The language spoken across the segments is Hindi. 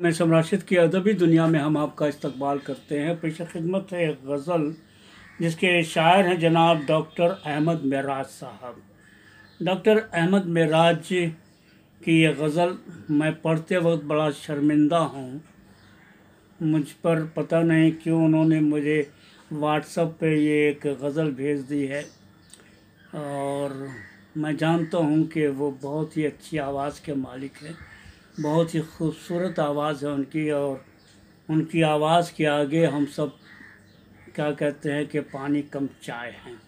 मैं सम्राशिद की अदबी दुनिया में हम आपका इस्तकबाल करते हैं। पेश खिदमत है एक गज़ल जिसके शायर हैं जनाब डॉक्टर अहमद मेराज साहब। डॉक्टर अहमद मेराज की ये गज़ल मैं पढ़ते वक्त बड़ा शर्मिंदा हूँ। मुझ पर पता नहीं क्यों उन्होंने मुझे व्हाट्सएप पे ये एक गज़ल भेज दी है, और मैं जानता हूँ कि वो बहुत ही अच्छी आवाज़ के मालिक हैं। बहुत ही खूबसूरत आवाज़ है उनकी, और उनकी आवाज़ के आगे हम सब क्या कहते हैं कि पानी कम चाय हैं।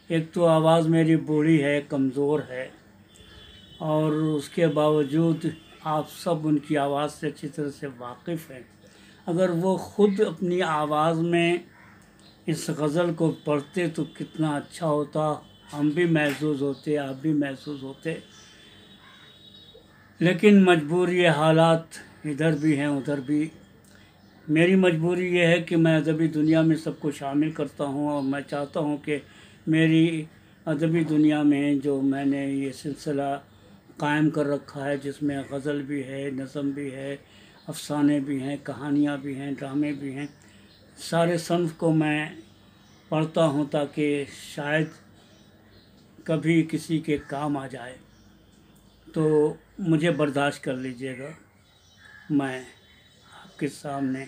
एक तो आवाज़ मेरी बूढ़ी है, कमज़ोर है, और उसके बावजूद आप सब उनकी आवाज़ से अच्छी तरह से वाकिफ़ हैं। अगर वो ख़ुद अपनी आवाज़ में इस गज़ल को पढ़ते तो कितना अच्छा होता, हम भी महसूस होते, आप भी महसूस होते। लेकिन मजबूरी हालात इधर भी हैं उधर भी। मेरी मजबूरी ये है कि मैं अदबी दुनिया में सबको शामिल करता हूँ, और मैं चाहता हूँ कि मेरी अदबी दुनिया में जो मैंने ये सिलसिला कायम कर रखा है, जिसमें गज़ल भी है, नज़म भी है, अफ़साने भी हैं, कहानियाँ भी हैं, ड्रामे भी हैं, सारे सन्फ़ को मैं पढ़ता हूँ ताकि शायद कभी किसी के काम आ जाए। तो मुझे बर्दाश्त कर लीजिएगा, मैं आपके सामने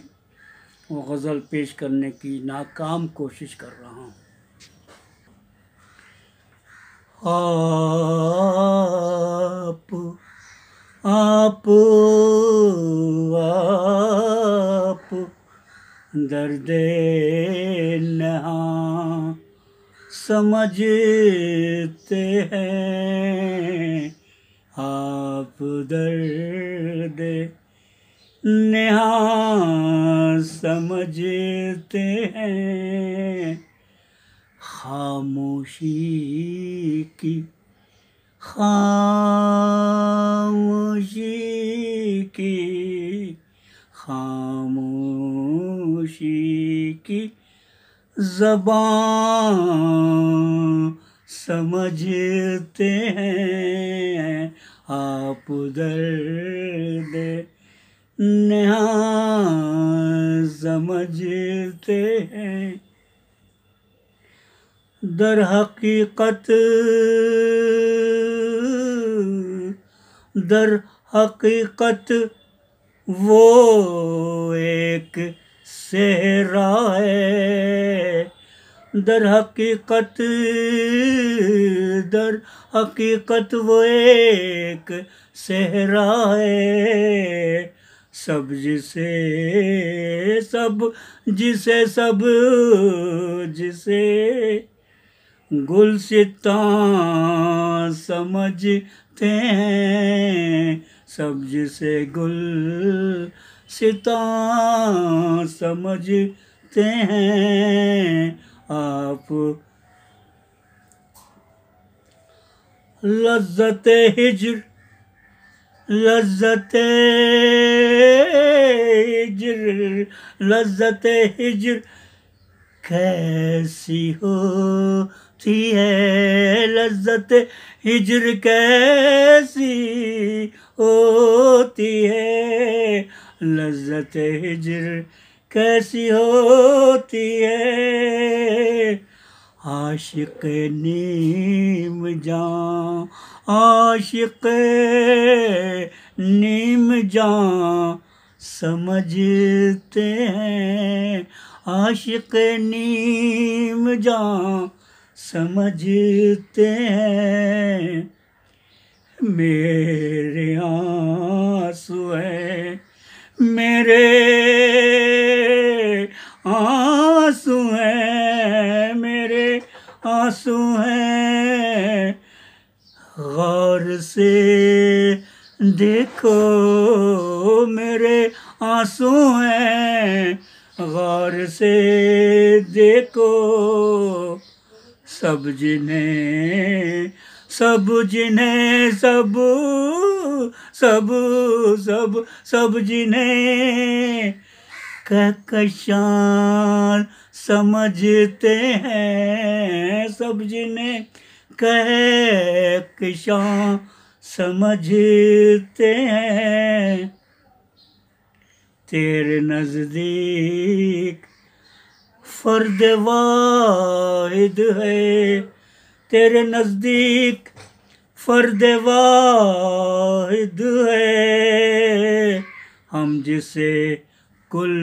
वो गज़ल पेश करने की नाकाम कोशिश कर रहा हूँ। आप आप आप दर्दे नहा समझते हैं, आप दर्द नेहा समझते हैं। खामोशी की खामोशी की खामोशी की ज़बान समझते हैं, आप दर्द नेहा समझते हैं। दर हकीकत वो एक सेहरा है। दर हकीकत वो एक सेहरा है। सब जिसे गुलसितां समझते हैं, सब जिसे गुलसितां समझते हैं। आप लज्जते हिज्र कैसी होती है, लज्जत हिज्र कैसी होती है, लज्जत हिज्र कैसी होती है। आशिक नीम जान, आशिक नीम जान समझते हैं, आशिक नीम जान समझते हैं। मेरे आंसू हैं, मेरे आंसू हैं, मेरे आंसू हैं। गौर से देखो मेरे आंसू हैं, गौर से देखो। सब जिन्हें कहकशां समझते हैं, सब जिन्हें कहकशां समझते हैं। तेरे नज़दीक फर्द वाहिद है, तेरे नज़दीक फर्द वाहिद है, हम जिसे कुल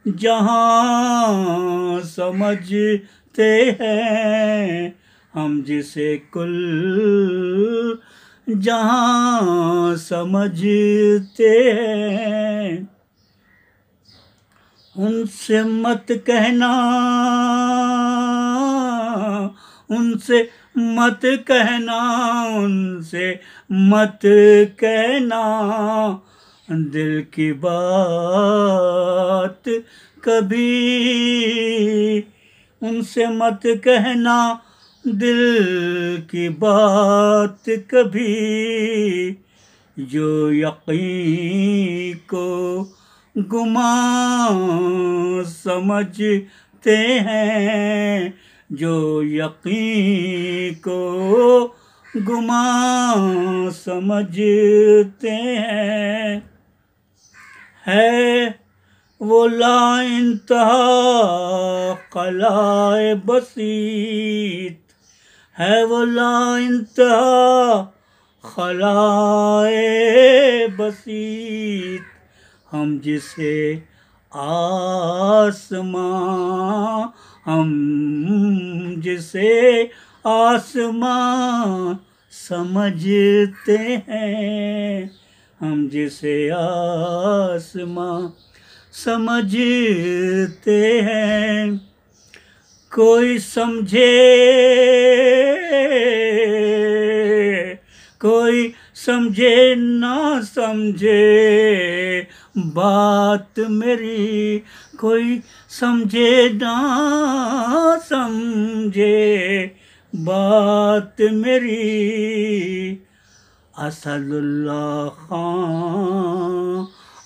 जहां समझते हैं, हम जिसे कुल जहां समझते हैं। उनसे मत कहना, उनसे मत कहना, उनसे मत कहना, दिल की बात कभी, उनसे मत कहना दिल की बात कभी, जो यकीन को गुमान समझते हैं, जो यकीन को गुमान समझते हैं। है वो ला इंतहा क़लाए बसीत, है वो ला इंतहा क़लाए बसीत, हम जिसे आसमां, हम जिसे आसमां समझते हैं, हम जिसे आसमां समझते हैं। कोई समझे, कोई समझे ना समझे बात मेरी, कोई समझे ना समझे बात मेरी। असदुल्लाह खां,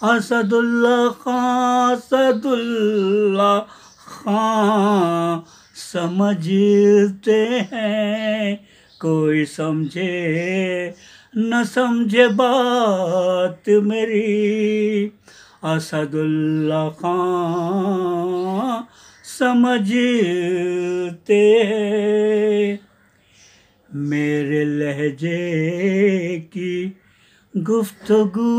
असदुल्लाह खां, असदुल्लाह खां समझते हैं। कोई समझे न समझे बात मेरी, असदुल्लाह खां समझते हैं। मेरे लहजे की गुफ्तगू,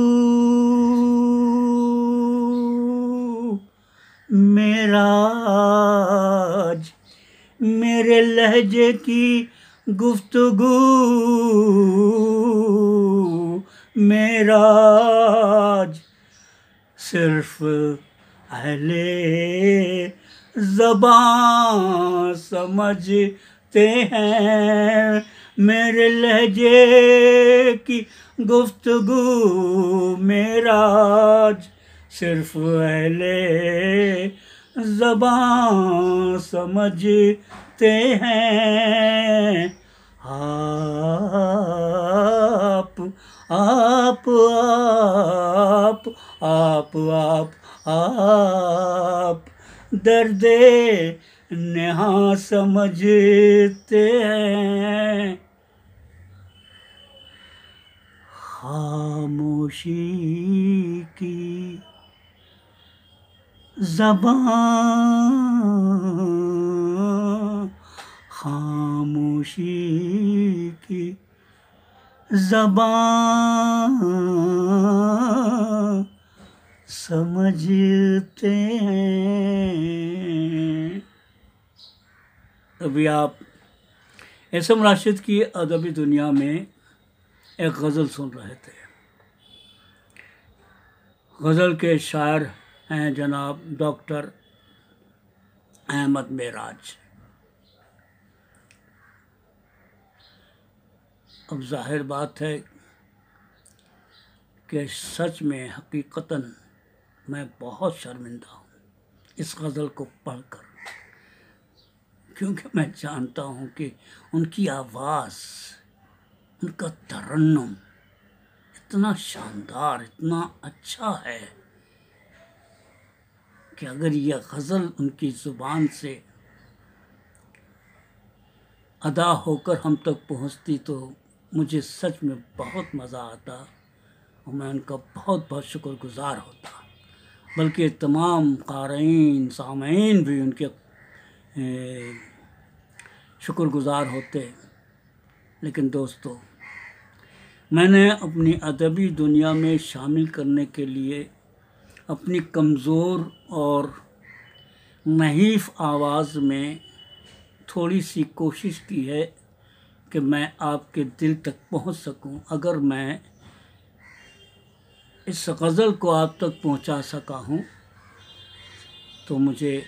मेराज, मेरे लहजे की गुफ्तगू मेराज, सिर्फ अहले ज़बां समझते हैं। मेरे लहजे की गुफ्तगू मेराज, सिर्फ अहले ज़बां समझते हैं। आप आप आप आप आप आप दर्दे नेहा समझते हैं। खामोशी की ज़बां, खामोशी की ज़बां समझते हैं। अभी आप एसएम राशिद की अदबी दुनिया में एक गज़ल सुन रहे थे। गज़ल के शायर हैं जनाब डॉक्टर अहमद मेराज। अब जाहिर बात है कि सच में हकीकतन मैं बहुत शर्मिंदा हूँ इस गज़ल को पढ़कर, क्योंकि मैं जानता हूँ कि उनकी आवाज़, उनका तरन्नुम इतना शानदार, इतना अच्छा है कि अगर यह गज़ल उनकी ज़ुबान से अदा होकर हम तक पहुँचती तो मुझे सच में बहुत मज़ा आता और मैं उनका बहुत बहुत शुक्रगुज़ार होता। बल्कि तमाम क़ारीन सामीन भी उनके शुक्रगुज़ार होते। लेकिन दोस्तों, मैंने अपनी अदबी दुनिया में शामिल करने के लिए अपनी कमज़ोर और नहीफ़ आवाज़ में थोड़ी सी कोशिश की है कि मैं आपके दिल तक पहुंच सकूं। अगर मैं इस गज़ल को आप तक पहुंचा सका हूं तो मुझे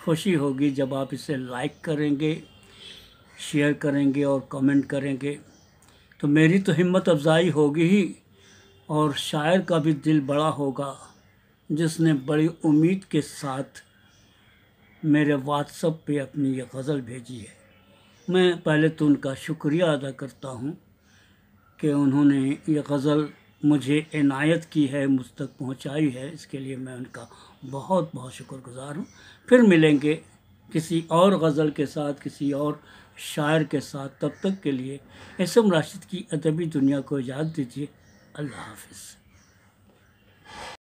खुशी होगी जब आप इसे लाइक करेंगे, शेयर करेंगे और कमेंट करेंगे। तो मेरी तो हिम्मत अफजाई होगी ही, और शायर का भी दिल बड़ा होगा जिसने बड़ी उम्मीद के साथ मेरे व्हाट्सएप पे अपनी ये गज़ल भेजी है। मैं पहले तो उनका शुक्रिया अदा करता हूँ कि उन्होंने ये गज़ल मुझे इनायत की है, मुझ तक पहुँचाई है। इसके लिए मैं उनका बहुत बहुत शुक्रगुज़ार हूँ। फिर मिलेंगे किसी और गज़ल के साथ, किसी और शायर के साथ। तब तक के लिए एसएम राशिद की अदबी दुनिया को इजाज़त दीजिए। अल्लाह हाफ़िज़।